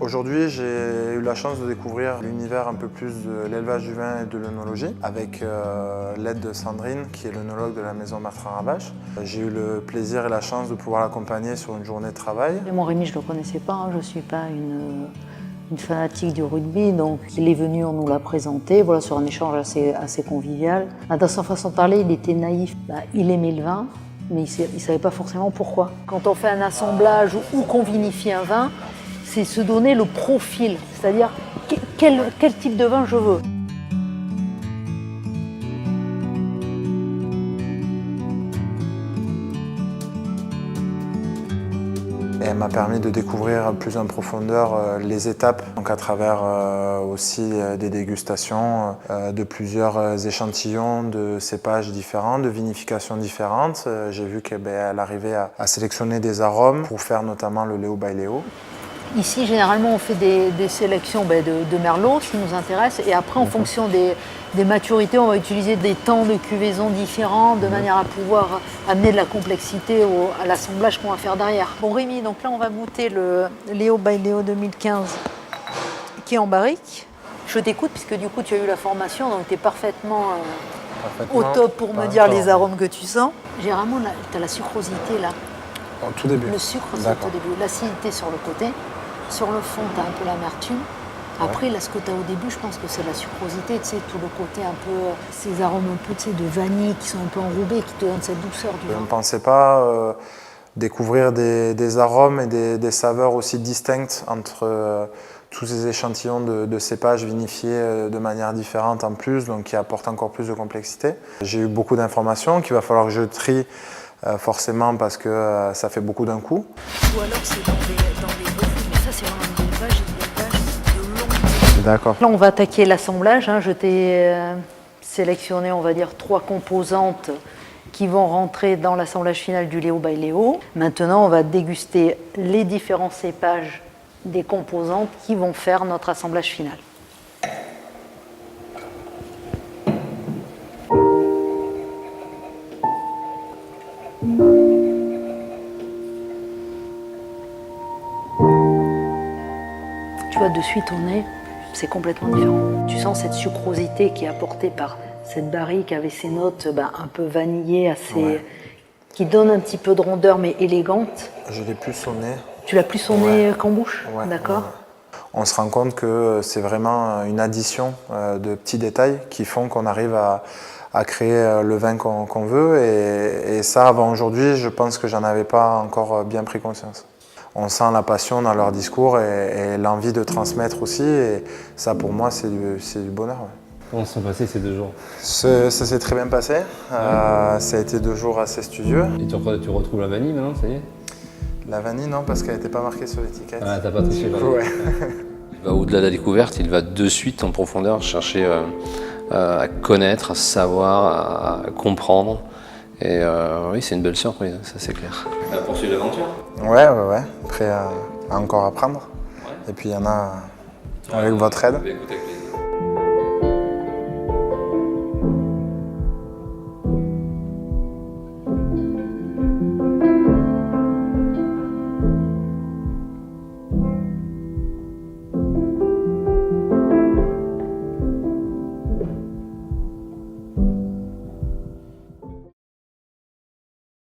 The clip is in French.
Aujourd'hui, j'ai eu la chance de découvrir l'univers un peu plus de l'élevage du vin et de l'œnologie avec l'aide de Sandrine, qui est l'œnologue de la maison Bertrand-Ravache. J'ai eu le plaisir et la chance de pouvoir l'accompagner sur une journée de travail. Et mon Rémi, je ne le connaissais pas, hein. Je ne suis pas une fanatique du rugby, donc il est venu, on nous l'a présenté, voilà, sur un échange assez convivial. Dans sa façon de parler, il était naïf, il aimait le vin, mais il ne savait pas forcément pourquoi. Quand on fait un assemblage ou qu'on vinifie un vin, c'est se donner le profil, c'est-à-dire quel type de vin je veux. Et elle m'a permis de découvrir plus en profondeur les étapes, donc à travers aussi des dégustations de plusieurs échantillons de cépages différents, de vinifications différentes. J'ai vu qu'elle arrivait à sélectionner des arômes pour faire notamment le Léo by Léo. Ici, généralement, on fait des sélections de merlot, ce qui nous intéresse, et après, en fonction des maturités, on va utiliser des temps de cuvaison différents, de manière à pouvoir amener de la complexité à l'assemblage qu'on va faire derrière. Bon Rémi, donc là, on va goûter le Léo by Léo 2015, qui est en barrique. Je t'écoute, puisque du coup, tu as eu la formation, donc tu es parfaitement au top pour me dire les arômes que tu sens. Généralement, tu as la sucrosité, là. Au tout début. Le sucre, c'est au tout début. L'acidité sur le côté. Sur le fond, tu as un peu l'amertume. Après, là, ce que tu as au début, je pense que c'est la sucrosité, tu sais, tout le côté un peu, ces arômes un peu, tu sais, de vanille qui sont un peu enrobés, qui te donnent cette douceur du vin. Je ne pensais pas découvrir des arômes et des saveurs aussi distinctes entre tous ces échantillons de cépages vinifiés de manière différente en plus, donc qui apportent encore plus de complexité. J'ai eu beaucoup d'informations qu'il va falloir que je trie forcément parce que ça fait beaucoup d'un coup. Ou alors c'est dans les refus, mais ça c'est vraiment une élevage de longue. D'accord. Là on va attaquer l'assemblage, hein. Je t'ai sélectionné, on va dire, 3 composantes qui vont rentrer dans l'assemblage final du Léo by Léo. Maintenant on va déguster les différents cépages des composantes qui vont faire notre assemblage final. Tu vois, de suite au nez, c'est complètement différent. Tu sens cette sucrosité qui est apportée par cette barrique avec ses notes un peu vanillées, qui donne un petit peu de rondeur mais élégante. Je l'ai plus au nez. Tu l'as plus au nez qu'en bouche? Ouais, d'accord. Ouais. On se rend compte que c'est vraiment une addition de petits détails qui font qu'on arrive à créer le vin qu'on veut. Et ça, avant aujourd'hui, je pense que j'en avais pas encore bien pris conscience. On sent la passion dans leur discours et l'envie de transmettre aussi. Et ça, pour moi, c'est du bonheur. Ouais. Comment se sont passés ces 2 jours? Ça s'est très bien passé. Ça a été 2 jours assez studieux. Et tu retrouves la vanille maintenant, ça y est? La vanille, non, parce qu'elle n'était pas marquée sur l'étiquette. Ah, t'as pas triché, ouais. Au-delà de la découverte, il va de suite en profondeur chercher à connaître, à savoir, à comprendre. Et oui, c'est une belle surprise, ça c'est clair. Poursuivre l'aventure? Ouais. Prêt à encore apprendre. Ouais. Et puis il y en a avec votre aide. Écoute, avec plaisir.